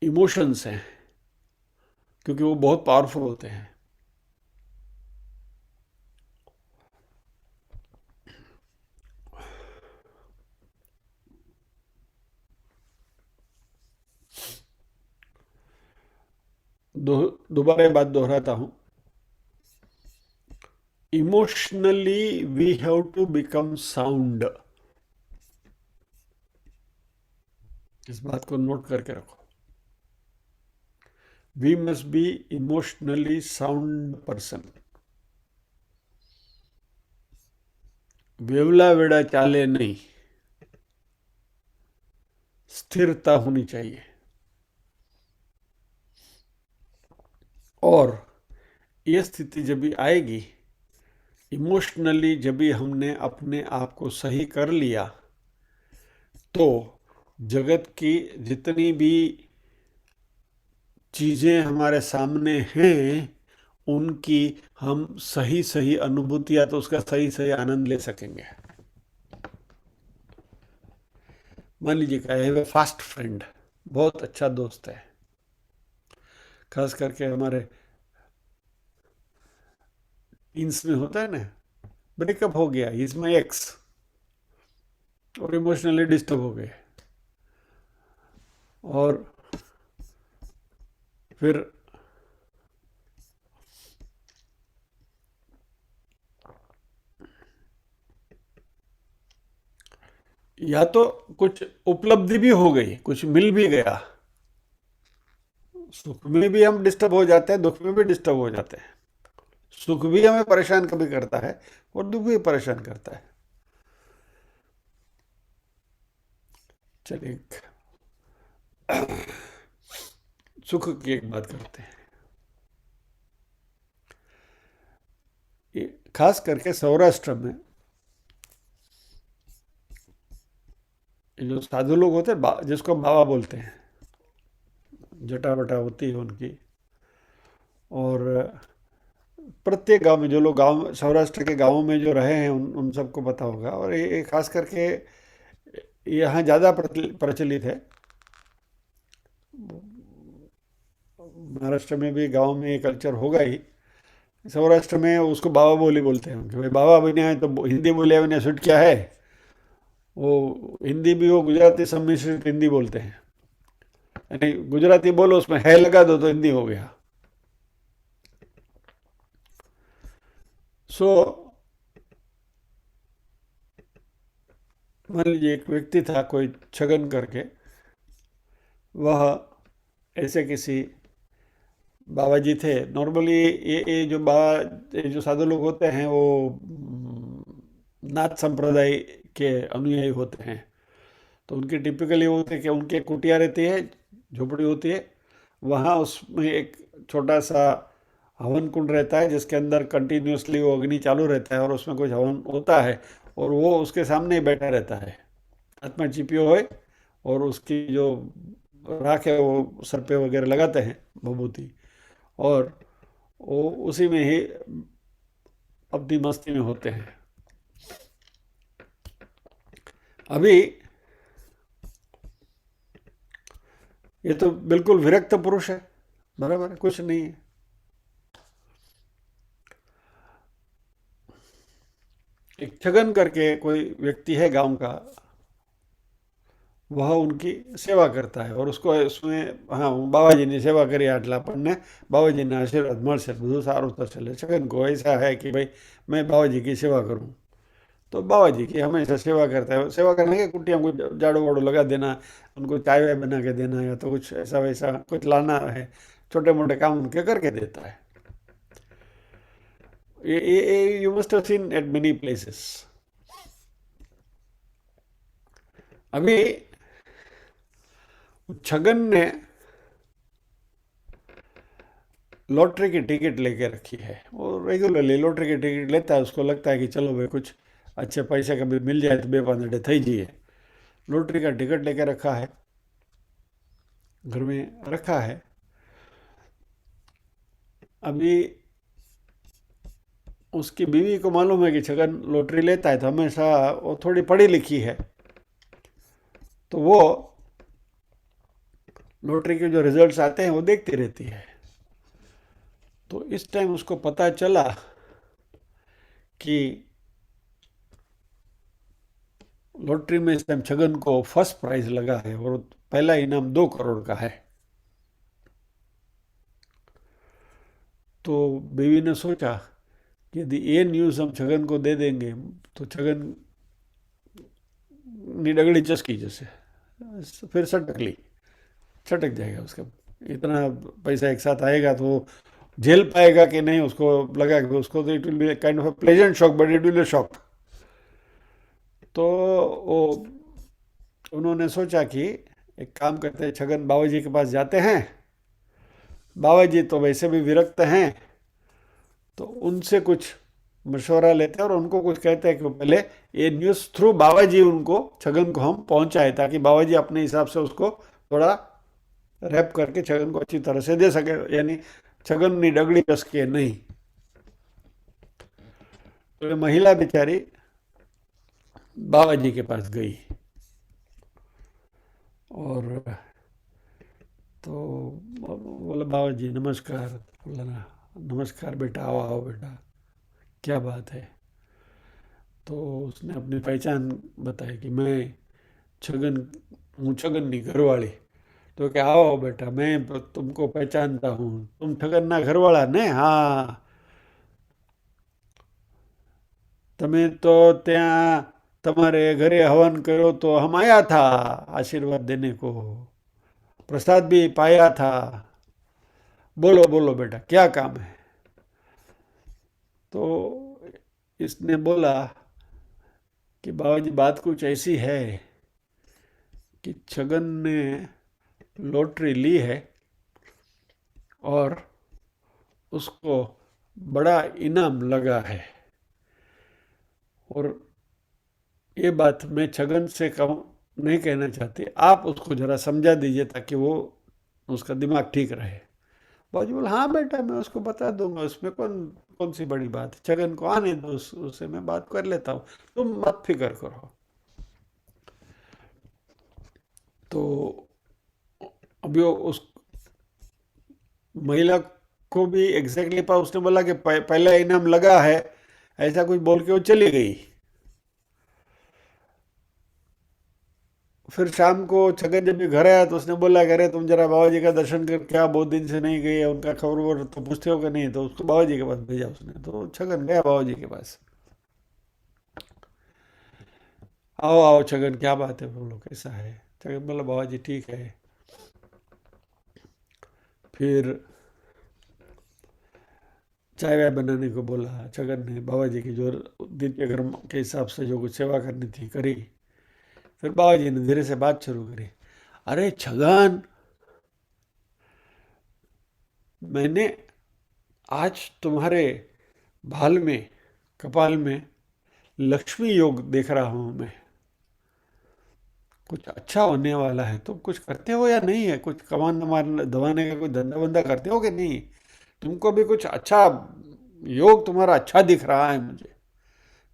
[SPEAKER 1] इमोशंस हैं, क्योंकि वो बहुत पावरफुल होते हैं। दोबारा बात दोहराता हूं, emotionally we have to become sound. इस बात को नोट करके रखो। We must be emotionally sound person. वेवला वेड़ा चाले नहीं, स्थिरता होनी चाहिए। और ये स्थिति जब भी आएगी इमोशनली, जब भी हमने अपने आप को सही कर लिया, तो जगत की जितनी भी चीजें हमारे सामने हैं उनकी हम सही सही अनुभूतियां, तो उसका सही सही आनंद ले सकेंगे। मान लीजिए कि I have a fast friend, बहुत अच्छा दोस्त है। खास करके हमारे टीन्स में होता है ना, ब्रेकअप हो गया, इज माई एक्स, और इमोशनली डिस्टर्ब हो गए। और फिर या तो कुछ उपलब्धि भी हो गई, कुछ मिल भी गया, सुख में भी हम डिस्टर्ब हो जाते हैं, दुख में भी डिस्टर्ब हो जाते हैं। सुख भी हमें परेशान कभी करता है और दुख भी परेशान करता है। चलिए सुख की एक बात करते हैं। खास करके सौराष्ट्र में जो साधु लोग होते हैं, जिसको बाबा बोलते हैं, जटा वटा होती है उनकी, और प्रत्येक गांव में जो लोग गांव सौराष्ट्र के गांवों में जो रहे हैं उन सबको पता होगा। और ये खास करके यहाँ ज़्यादा प्रचलित है। महाराष्ट्र में भी गांव में ये कल्चर होगा ही। सौराष्ट्र में उसको बाबा बोली बोलते हैं कि भाई बाबा भी नहीं आए तो हिंदी बोले मैंने सुट क्या है। वो हिंदी भी वो गुजराती सम्मिश्रित हिंदी बोलते हैं, यानी गुजराती बोलो उसमें है लगा दो तो हिंदी हो गया। सो मान लीजिए एक व्यक्ति था कोई छगन करके, वह ऐसे किसी बाबा जी थे। नॉर्मली ये जो बाबा, ये जो साधु लोग होते हैं वो नाथ संप्रदाय के अनुयायी होते हैं। तो उनकी टिपिकली होते हैं कि उनकी एक कुटिया रहती है, झोपड़ी होती है, वहाँ उसमें एक छोटा सा हवन कुंड रहता है जिसके अंदर कंटिन्यूसली वो अग्नि चालू रहता है और उसमें कुछ हवन होता है, और वो उसके सामने ही बैठा रहता है, हाथ में चिपियो है, और उसकी जो राख है वो सर पे वगैरह लगाते हैं विभूति, और वो उसी में ही अपनी मस्ती में होते हैं। अभी ये तो बिल्कुल विरक्त पुरुष है, बराबर है, कुछ नहीं है। एक छगन करके कोई व्यक्ति है गांव का, वह उनकी सेवा करता है और उसको उसमें, हाँ, बाबाजीની સેવા કરી આટલા આપણને બાબાજીના આશીર્વાદ મળશે, બધું સારું થશે। એટલે છગન को ऐसा है कि भाई मैं बाबाजी की सेवा करूं, तो बाबाजी की हमेशा सेवा करता है। सेवा करने के कुटिया को झाड़ू वाड़ू लगा देना, उनको चाय वाय बना के देना, या तो कुछ ऐसा वैसा कुछ लाना है, छोटे मोटे काम उनके करके देता है। ये you must have seen eight many places. अभी छगन ने लॉटरी की टिकट लेके रखी है, वो रेगुलरली लॉटरी की टिकट लेता है। उसको लगता है कि चलो भाई कुछ अच्छे पैसे कभी मिल जाए तो बेपानडे थी जाइए। लॉटरी का टिकट लेके रखा है, घर में रखा है। अभी उसकी बीवी को मालूम है कि छगन लॉटरी लेता है, तो हमेशा वो थोड़ी पढ़ी लिखी है, तो वो लॉटरी के जो रिजल्ट्स आते हैं वो देखती रहती है। तो इस टाइम उसको पता चला कि लॉटरी में इस टाइम छगन को फर्स्ट प्राइज लगा है और पहला इनाम 2 करोड़ का है। तो बीवी ने सोचा कि यदि ये न्यूज़ हम छगन को दे देंगे तो छगन डगड़ी चसकी जैसे फिर छटक जाएगा उसका। इतना पैसा एक साथ आएगा तो झेल पाएगा कि नहीं, उसको लगा कि उसको तो it will be kind of pleasant shock but it will be shock. तो वो उन्होंने सोचा कि एक काम करते हैं, छगन बाबा जी के पास जाते हैं। बाबा जी तो वैसे भी विरक्त हैं, तो उनसे कुछ मशवरा लेते हैं और उनको कुछ कहते हैं कि पहले ये न्यूज़ थ्रू बाबा जी उनको, छगन को हम पहुंचाए, ताकि बाबा जी अपने हिसाब से उसको थोड़ा रैप करके छगन को अच्छी तरह से दे सके, यानी छगन नी डगड़ी कसके नहीं। तो ये महिला बेचारी बाबा जी के पास गई और तो बोला, बाबा जी नमस्कार। बोला ना, नमस्कार बेटा, आओ आओ बेटा, क्या बात है। तो उसने अपनी पहचान बताई कि मैं छगन हूँ, छगन की घरवाली। तो क्या, आओ बेटा, मैं तुमको पहचानता हूँ, तुम छगन ना घरवाला ने? हाँ, તમે તો ત્યાં તમારે ઘરે હવન કર્યો तो हम आया था आशीर्वाद देने को, प्रसाद भी पाया था। बोलो बोलो बेटा, क्या काम है? तो इसने बोला कि बाबा जी बात कुछ ऐसी है कि छगन ने लॉटरी ली है और उसको बड़ा इनाम लगा है, और ये बात मैं छगन से नहीं कहना चाहती, आप उसको ज़रा समझा दीजिए ताकि वो उसका दिमाग ठीक रहे। बाबूजी बोले, हाँ बेटा, मैं उसको बता दूंगा, उसमें कौन कौन सी बड़ी बात है, छगन को आने दो, उससे मैं बात कर लेता हूँ, तुम मत फिक्र करो। तो अभी उस महिला को भी एग्जैक्टली उसने बोला कि पहला इनाम लगा है, ऐसा कुछ बोल के वो चली गई। फिर शाम को छगन जब भी घर आया तो उसने बोला, अरे तुम जरा बाबा जी का दर्शन कर, क्या बहुत दिन से नहीं गए, उनका खबर वबर तो पूछते हो कि नहीं? तो उसको बाबा जी के पास भेजा उसने, तो छगन गया बाबा जी के पास। आओ आओ छगन, क्या बात है, बोलो कैसा है। छगन बोला बाबा जी ठीक है। फिर चाय वाय बनाने को बोला छगन ने। बाबा जी की जो दिन के कर्म के हिसाब से जो कुछ सेवा करनी थी करी। फिर बाबा जी ने धीरे से बात शुरू करी। अरे छगन, मैंने आज तुम्हारे भाल में, कपाल में लक्ष्मी योग देख रहा हूं मैं। कुछ अच्छा होने वाला है। तुम कुछ करते हो या नहीं है? कुछ कमान दवाने का कोई धंधा वंदा करते हो कि नहीं? तुमको भी कुछ अच्छा योग तुम्हारा अच्छा दिख रहा है मुझे।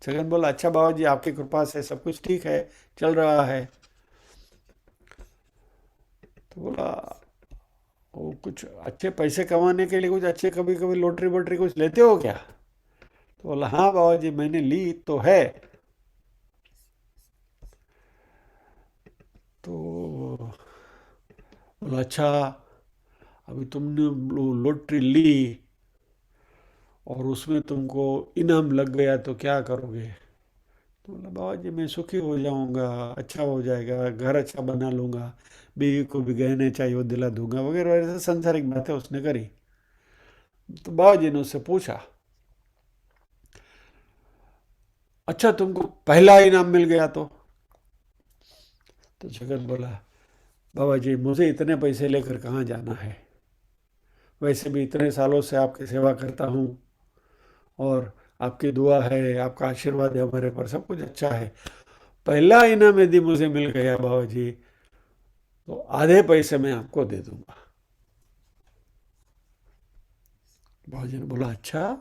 [SPEAKER 1] छगन बोला अच्छा बाबा जी, आपकी कृपा से सब कुछ ठीक है, चल रहा है। तो बोला वो कुछ अच्छे पैसे कमाने के लिए कुछ अच्छे कभी कभी लॉटरी वोटरी कुछ लेते हो क्या? तो बोला हाँ बाबा जी, मैंने ली तो है। तो बोला अच्छा, अभी तुमने लॉटरी ली और उसमें तुमको इनाम लग गया तो क्या करोगे? तो बोला बाबा जी, मैं सुखी हो जाऊंगा, अच्छा हो जाएगा, घर अच्छा बना लूंगा, बीवी को भी गहने चाहिए वो दिला दूंगा, वगैरह वगैरह संसारिक बातें उसने करी। तो बाबा जी ने उससे पूछा अच्छा तुमको पहला इनाम मिल गया तो जगन बोला बाबा जी, मुझे इतने पैसे लेकर कहाँ जाना है, वैसे भी इतने सालों से आपकी सेवा करता हूँ और आपकी दुआ है, आपका आशीर्वाद है हमारे पर, सब कुछ अच्छा है। पहला इनाम यदि मुझे मिल गया बाबा जी, तो आधे पैसे मैं आपको दे दूंगा। बाबा जी ने बोला अच्छा,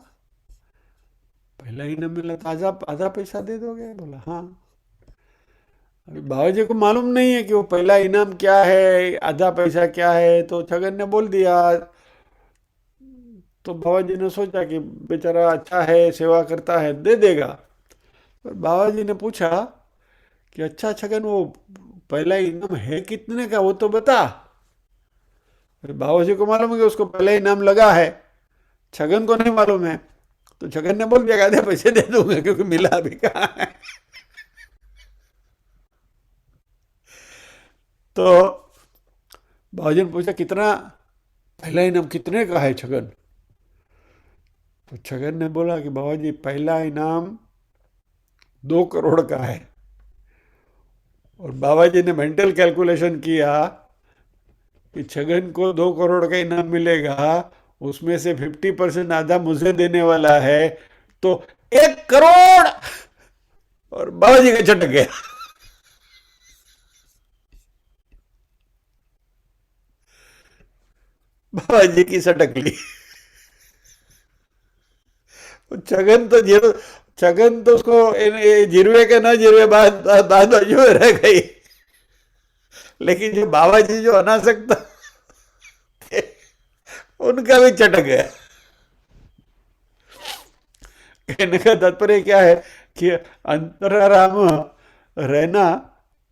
[SPEAKER 1] पहला इनाम मिला तो आधा आधा पैसा दे दोगे? बोला हाँ। अभी बाबा जी को मालूम नहीं है कि वो पहला इनाम क्या है, आधा पैसा क्या है, तो छगन ने बोल दिया। तो बाबा जी ने सोचा कि बेचारा अच्छा है, सेवा करता है, दे देगा। पर बाबा जी ने पूछा कि अच्छा छगन, वो पहला इनाम है कितने का वो तो बता। फिर बाबा जी को मालूम है कि उसको पहला इनाम लगा है, छगन को नहीं मालूम है। तो छगन ने बोल दिया कि आधे पैसे दे दूंगा क्योंकि मिला अभी कहाँ है। तो बाबा जी ने पूछा कितना, पहला इनाम कितने का है छगन? तो छगन ने बोला कि बाबा जी, पहला इनाम 2 करोड़ का है। और बाबा जी ने मेंटल कैलकुलेशन किया कि छगन को 2 करोड़ का इनाम मिलेगा, उसमें से 50% आधा मुझे देने वाला है, तो 1 करोड़। और बाबा जी का झटक गया। बाबा जी की सटक ली। छगन तो जीरो, छगन तो उसको जिरवे के ना जिरवे बाद बाद बाजू में रह गई। लेकिन जो बाबा जी जो अनासक्त थे, उनका भी चटक गया। कहने का तात्पर्य क्या है कि अंतराराम रहना,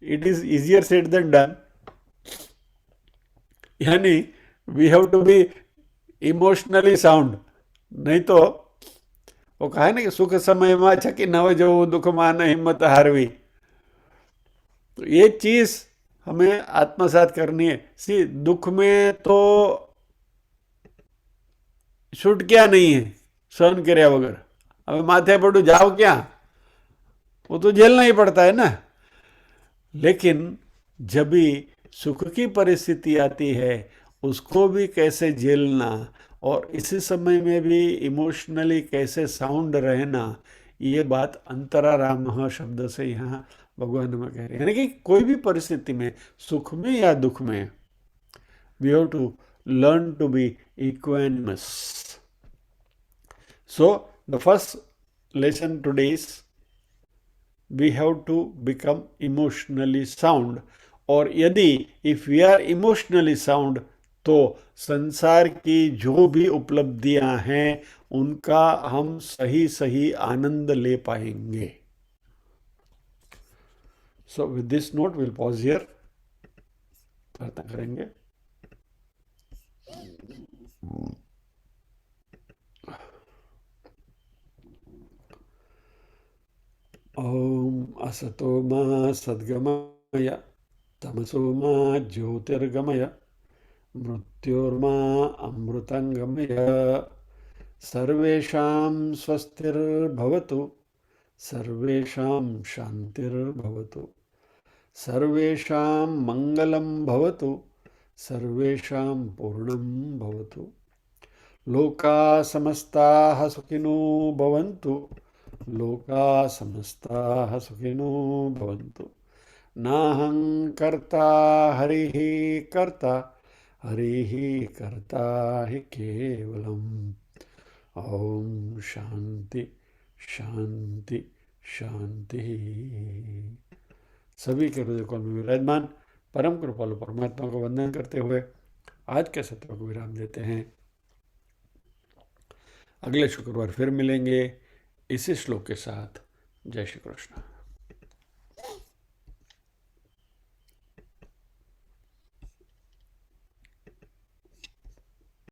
[SPEAKER 1] it is easier said than done. यानी we have to be emotionally sound. नहीं तो वो कहा है ना कि सुख समय में छकी नव जो दुख मान हिम्मत हारवी। तो ये चीज हमें आत्मसात करनी है। सी दुख में तो छूट क्या नहीं है सहन કર્યા वगैरह, हमें माथे पर जाओ क्या, वो तो झेलना ही पड़ता है ना। लेकिन जब भी सुख की परिस्थिति आती है, उसको भी कैसे झेलना और इसी समय में भी इमोशनली कैसे साउंड रहना, ये बात अंतराराम शब्द से यहाँ भगवान में कह रहे हैं। यानी कि कोई भी परिस्थिति में, सुख में या दुख में, we have to learn to be equanimous. So the first lesson today is we have to become emotionally sound। और यदि if we are emotionally sound, तो संसार की जो भी उपलब्धियां हैं उनका हम सही सही आनंद ले पाएंगे। So with this note will pause here, प्रार्थना करेंगे। ओम असतो मा सद्गमय तमसो मा ज्योतिर्गमय मृत्योर्मा अमृतंगमय। सर्वेषां स्वस्तिर्भवतु सर्वेषां शान्तिर्भवतु सर्वेषां मङ्गलं भवतु सर्वेषां पूर्णं भवतु। लोकाः समस्ताः सुखिनो भवन्तु लोकाः समस्ताः सुखिनो भवन्तु। नाहं कर्ता हरिः कर्ता हरिः कर्ता हि केवलम्। ओम शांति शांति शांति। सभी के हृदय कोण में विराजमान परम कृपालु परमात्मा को वंदन करते हुए आज के सत्र को विराम देते हैं। अगले शुक्रवार फिर मिलेंगे इसी श्लोक के साथ। जय श्री कृष्ण।